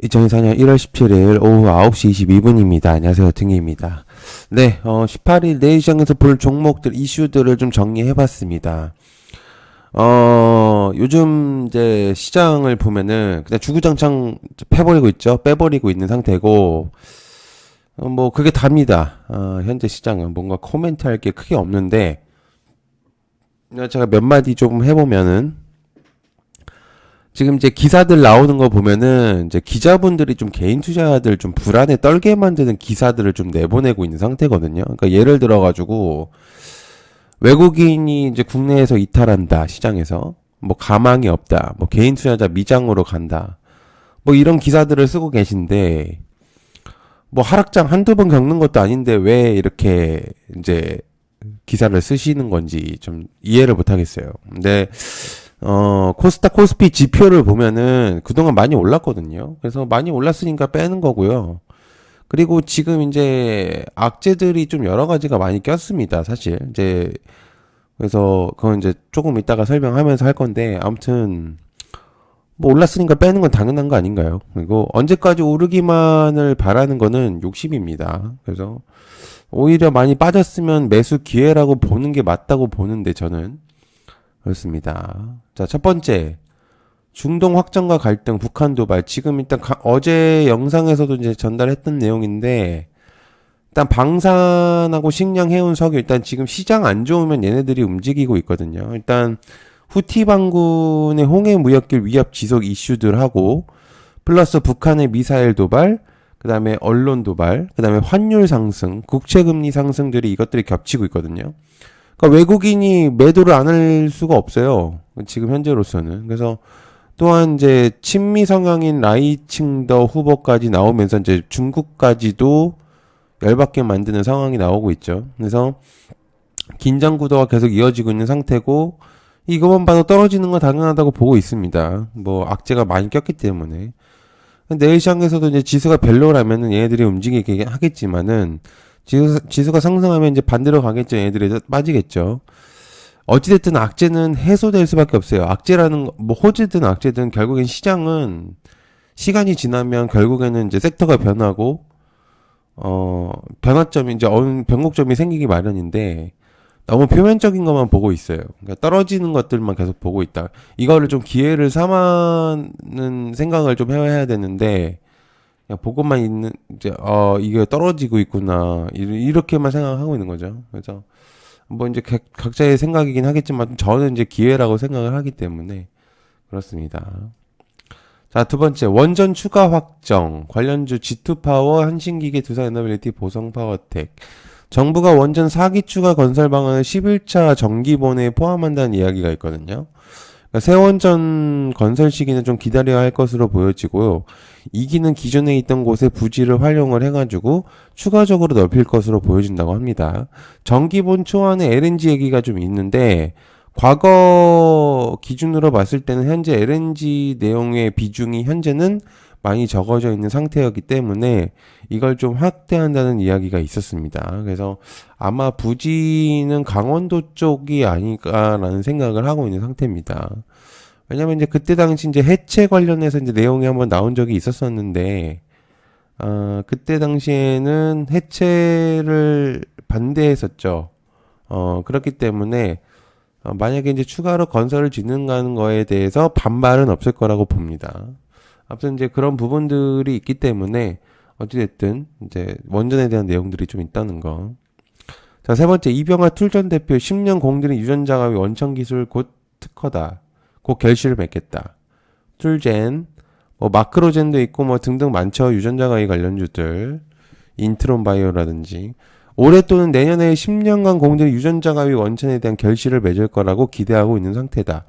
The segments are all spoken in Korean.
2024년 1월 17일 오후 9시 22분입니다. 안녕하세요. 등희입니다. 네, 18일 내일 시장에서 볼 종목들, 이슈들을 좀 정리해봤습니다. 요즘 이제 시장을 보면은 그냥 주구장창 패버리고 있죠. 빼버리고 있는 상태고, 뭐, 그게 답니다. 현재 시장은 뭔가 코멘트 할 게 크게 없는데, 제가 몇 마디 좀 해보면은, 지금 이제 기사들 나오는 거 보면은 이제 기자분들이 좀 개인 투자자들 좀 불안에 떨게 만드는 기사들을 좀 내보내고 있는 상태거든요. 그러니까 예를 들어 가지고 외국인이 이제 국내에서 이탈한다, 시장에서 뭐 가망이 없다, 뭐 개인 투자자 미장으로 간다, 뭐 이런 기사들을 쓰고 계신데, 뭐 하락장 한두 번 겪는 것도 아닌데 왜 이렇게 이제 기사를 쓰시는 건지 좀 이해를 못 하겠어요. 근데 코스닥 코스피 지표를 보면은 그동안 많이 올랐거든요. 그래서 많이 올랐으니까 빼는 거고요. 그리고 지금 이제 악재들이 좀 여러 가지가 많이 꼈습니다. 사실 이제 그래서 그건 이제 조금 이따가 설명하면서 할 건데, 아무튼 뭐 올랐으니까 빼는 건 당연한 거 아닌가요? 그리고 언제까지 오르기만을 바라는 거는 욕심입니다. 그래서 오히려 많이 빠졌으면 매수 기회라고 보는 게 맞다고 보는데, 저는 그렇습니다. 자, 첫 번째, 중동 확전과 갈등, 북한 도발. 지금 일단 어제 영상에서도 이제 전달했던 내용인데, 일단 방산하고 식량, 해운, 석유, 일단 지금 시장 안 좋으면 얘네들이 움직이고 있거든요. 일단 후티 반군의 홍해 무역길 위협 지속 이슈들하고, 플러스 북한의 미사일 도발, 그 다음에 언론 도발, 그 다음에 환율 상승, 국채금리 상승들이, 이것들이 겹치고 있거든요. 그러니까 외국인이 매도를 안 할 수가 없어요. 지금 현재로서는. 그래서 또한 이제 친미 성향인 라이칭더 후보까지 나오면서 이제 중국까지도 열받게 만드는 상황이 나오고 있죠. 그래서 긴장 구도가 계속 이어지고 있는 상태고, 이것만 봐도 떨어지는 건 당연하다고 보고 있습니다. 뭐 악재가 많이 꼈기 때문에. 내일 시장에서도 이제 지수가 별로라면은 얘네들이 움직이게 하겠지만은, 지수가 상승하면 이제 반대로 가겠죠. 얘네들이 빠지겠죠. 어찌됐든 악재는 해소될 수밖에 없어요. 악재라는 뭐 호재든 악재든 결국엔 시장은 시간이 지나면 결국에는 이제 섹터가 변하고, 변화점이 이제 변곡점이 생기기 마련인데, 너무 표면적인 것만 보고 있어요. 그러니까 떨어지는 것들만 계속 보고 있다. 이거를 좀 기회를 삼아는 생각을 좀 해야 되는데, 그냥 보고만 있는, 이제 이게 떨어지고 있구나, 이렇게만 생각하고 있는 거죠. 그래서 뭐 이제 각자의 생각이긴 하겠지만, 저는 이제 기회라고 생각을 하기 때문에 그렇습니다. 자, 두 번째, 원전 추가 확정 관련주 G2파워, 한신기계, 두산에너빌리티, 보성파워텍. 정부가 원전 4기 추가 건설 방안을 11차 정기본에 포함한다는 이야기가 있거든요. 그러니까 새 원전 건설 시기는 좀 기다려야 할 것으로 보여지고요. 2기는 기존에 있던 곳에 부지를 활용을 해가지고 추가적으로 넓힐 것으로 보여진다고 합니다. 정기본 초안에 LNG 얘기가 좀 있는데, 과거 기준으로 봤을 때는 현재 LNG 내용의 비중이 현재는 많이 적어져 있는 상태였기 때문에 이걸 좀 확대한다는 이야기가 있었습니다. 그래서 아마 부지는 강원도 쪽이 아닐까라는 생각을 하고 있는 상태입니다. 왜냐면 이제 그때 당시 이제 해체 관련해서 이제 내용이 한번 나온 적이 있었었는데, 그때 당시에는 해체를 반대했었죠. 그렇기 때문에 만약에 이제 추가로 건설을 짓는다는 거에 대해서 반발은 없을 거라고 봅니다. 아무튼 이제 그런 부분들이 있기 때문에 어찌됐든 이제 원전에 대한 내용들이 좀 있다는 거. 자, 세 번째, 이병하 툴전 대표 10년 공들인 유전자 가위 원천 기술 곧 특허다. 곧 결실을 맺겠다. 툴젠, 뭐 마크로젠도 있고 뭐 등등 많죠. 유전자 가위 관련주들. 인트론 바이오라든지. 올해 또는 내년에 10년간 공들인 유전자 가위 원천에 대한 결실을 맺을 거라고 기대하고 있는 상태다.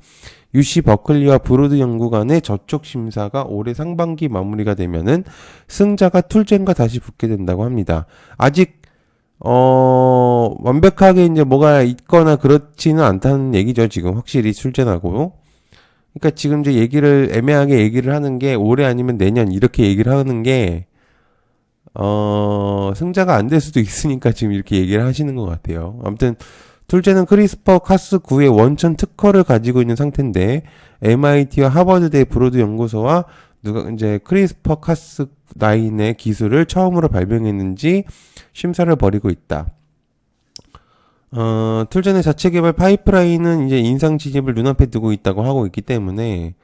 UC 버클리와 브로드 연구관의 저촉 심사가 올해 상반기 마무리가 되면은 승자가 툴젠과 다시 붙게 된다고 합니다. 아직 완벽하게 이제 뭐가 있거나 그렇지는 않다는 얘기죠. 지금 확실히 툴젠하고. 그러니까 지금 이제 애매하게 얘기를 하는 게 올해 아니면 내년 이렇게 얘기를 하는 게 승자가 안 될 수도 있으니까 지금 이렇게 얘기를 하시는 것 같아요. 아무튼 둘째는 크리스퍼 카스9의 원천 특허를 가지고 있는 상태인데, MIT와 하버드대 브로드 연구소와 누가 이제 크리스퍼 카스9의 기술을 처음으로 발명했는지 심사를 벌이고 있다. 툴전의 자체 개발 파이프라인은 이제 인상 진입을 눈앞에 두고 있다고 하고 있기 때문에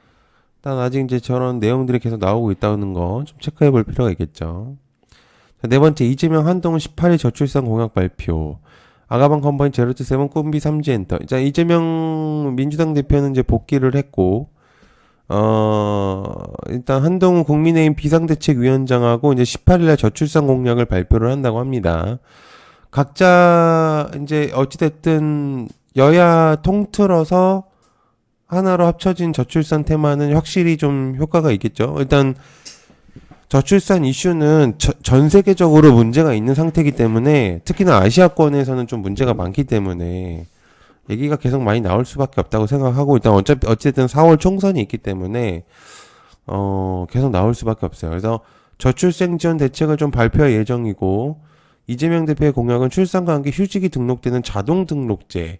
일단 아직 이제 저런 내용들이 계속 나오고 있다는 거 좀 체크해 볼 필요가 있겠죠. 자, 네 번째, 이재명 한동훈 18일 저출산 공약 발표. 아가방 컴바인 제로투 세븐 꿈비 3G 엔터. 자, 이재명 민주당 대표는 이제 복귀를 했고, 일단 한동훈 국민의힘 비상대책위원장하고 이제 18일날 저출산 공약을 발표를 한다고 합니다. 각자 이제 어찌됐든 여야 통틀어서 하나로 합쳐진 저출산 테마는 확실히 좀 효과가 있겠죠. 일단 저출산 이슈는 전 세계적으로 문제가 있는 상태이기 때문에 특히나 아시아권에서는 좀 문제가 많기 때문에 얘기가 계속 많이 나올 수밖에 없다고 생각하고 일단 어쨌든 4월 총선이 있기 때문에 계속 나올 수밖에 없어요. 그래서 저출생 지원 대책을 좀 발표할 예정이고 이재명 대표의 공약은 출산과 함께 휴직이 등록되는 자동 등록제,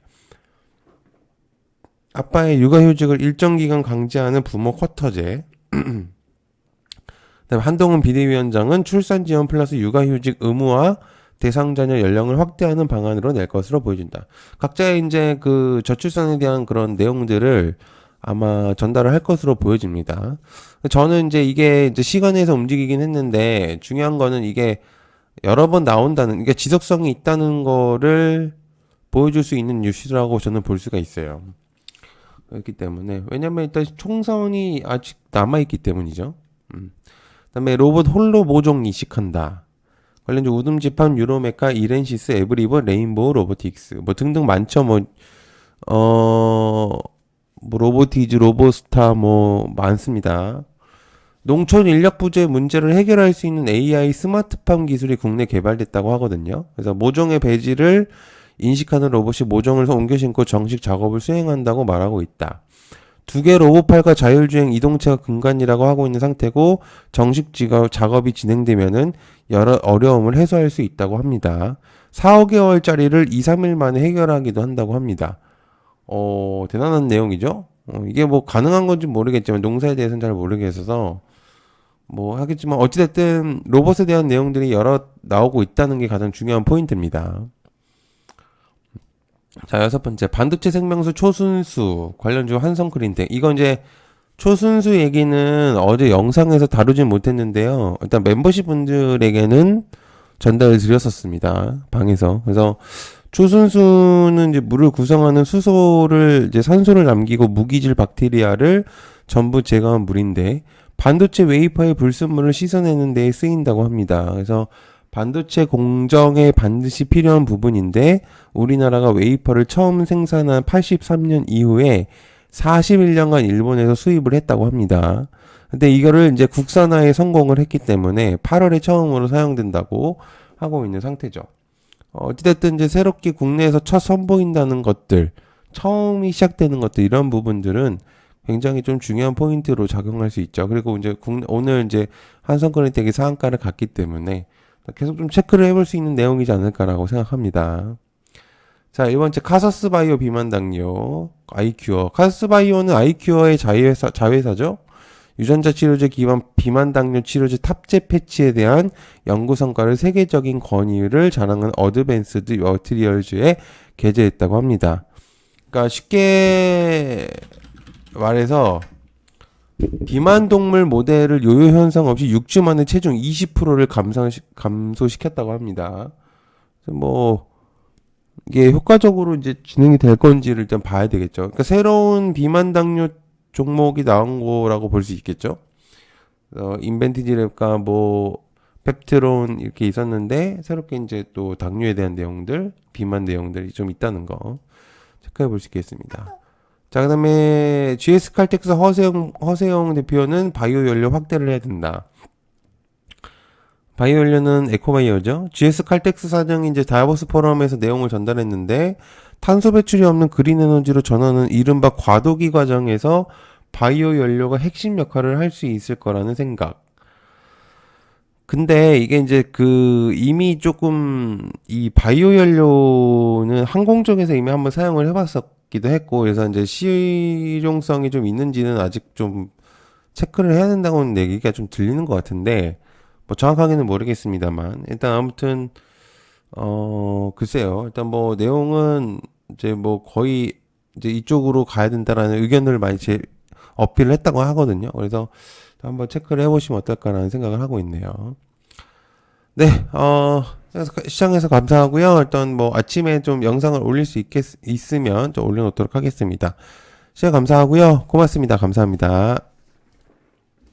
아빠의 육아휴직을 일정 기간 강제하는 부모 쿼터제, 그다음에 한동훈 비대위원장은 출산 지원 플러스 육아휴직 의무화 대상자녀 연령을 확대하는 방안으로 낼 것으로 보여진다. 각자의 이제 그 저출산에 대한 그런 내용들을 아마 전달을 할 것으로 보여집니다. 저는 이제 이게 이제 시간에서 움직이긴 했는데 중요한 거는 이게 여러 번 나온다는, 이게 지속성이 있다는 거를 보여줄 수 있는 뉴스라고 저는 볼 수가 있어요. 그렇기 때문에, 왜냐면 일단 총선이 아직 남아있기 때문이죠. 그다음에 로봇 홀로 모종 이식한다. 관련주 우듬지팜, 유로메카, 이렌시스, 에브리버, 레인보우, 로보틱스 뭐 등등 많죠. 뭐 로보티즈, 로보스타 뭐 많습니다. 농촌 인력 부재 문제를 해결할 수 있는 AI 스마트팜 기술이 국내 개발됐다고 하거든요. 그래서 모종의 배지를 인식하는 로봇이 모종을 옮겨 신고 정식 작업을 수행한다고 말하고 있다. 2개 로봇팔과 자율주행 이동체가 근간이라고 하고 있는 상태고 정식 작업이 진행되면은 여러 어려움을 해소할 수 있다고 합니다. 4, 5개월짜리를 2, 3일 만에 해결하기도 한다고 합니다. 대단한 내용이죠? 이게 뭐 가능한 건지 모르겠지만 농사에 대해서는 잘 모르겠어서 뭐 하겠지만 어찌됐든 로봇에 대한 내용들이 여러 나오고 있다는 게 가장 중요한 포인트입니다. 자, 6번째, 반도체 생명수 초순수 관련주 한성크린텍. 이건 이제 초순수 얘기는 어제 영상에서 다루진 못했는데요. 일단 멤버십 분들에게는 전달을 드렸었습니다, 방에서. 그래서 초순수는 이제 물을 구성하는 수소를 이제 산소를 남기고 무기질 박테리아를 전부 제거한 물인데 반도체 웨이퍼의 불순물을 씻어내는 데에 쓰인다고 합니다. 그래서 반도체 공정에 반드시 필요한 부분인데 우리나라가 웨이퍼를 처음 생산한 83년 이후에 41년간 일본에서 수입을 했다고 합니다. 근데 이거를 이제 국산화에 성공을 했기 때문에 8월에 처음으로 사용된다고 하고 있는 상태죠. 어찌됐든 이제 새롭게 국내에서 첫 선보인다는 것들, 처음이 시작되는 것들, 이런 부분들은 굉장히 좀 중요한 포인트로 작용할 수 있죠. 그리고 이제 오늘 이제 한성크린텍이 상한가를 갔기 때문에 계속 좀 체크를 해볼 수 있는 내용이지 않을까라고 생각합니다. 자, 이번째 카서스 바이오 비만 당뇨 아이큐어. 카서스 바이오는 아이큐어의 자회사죠. 유전자 치료제 기반 비만 당뇨 치료제 탑재 패치에 대한 연구 성과를 세계적인 권위를 자랑한 어드밴스드 머티리얼즈에 게재했다고 합니다. 그러니까 쉽게 말해서 비만 동물 모델을 요요 현상 없이 6주 만에 체중 20%를 감소시켰다고 합니다. 그래서 뭐 이게 효과적으로 이제 진행이 될 건지를 일단 봐야 되겠죠. 그러니까 새로운 비만 당뇨 종목이 나온 거라고 볼 수 있겠죠. 인벤티지랩과 뭐 펩트론 이렇게 있었는데 새롭게 이제 또 당뇨에 대한 내용들, 비만 내용들이 좀 있다는 거 체크해 볼 수 있겠습니다. 자, 그 다음에 GS 칼텍스 허세영 대표는 바이오 연료 확대를 해야 된다. 바이오 연료는 에코바이오죠. GS 칼텍스 사장이 이제 다보스 포럼에서 내용을 전달했는데 탄소 배출이 없는 그린 에너지로 전하는 이른바 과도기 과정에서 바이오 연료가 핵심 역할을 할 수 있을 거라는 생각. 근데 이게 이제 이미 조금 이 바이오 연료는 항공 쪽에서 이미 한번 사용을 해봤었기도 했고, 그래서 이제 실용성이 좀 있는지는 아직 좀 체크를 해야 된다고는 얘기가 좀 들리는 것 같은데, 뭐 정확하게는 모르겠습니다만, 일단 아무튼, 글쎄요. 일단 뭐 내용은 이제 뭐 거의 이제 이쪽으로 가야 된다라는 의견을 많이 어필을 했다고 하거든요. 그래서 한번 체크를 해보시면 어떨까라는 생각을 하고 있네요. 네, 시청해서 감사하고요. 일단 뭐 아침에 좀 영상을 올릴 수 있으면 좀 올려놓도록 하겠습니다. 시청 감사하고요. 고맙습니다. 감사합니다.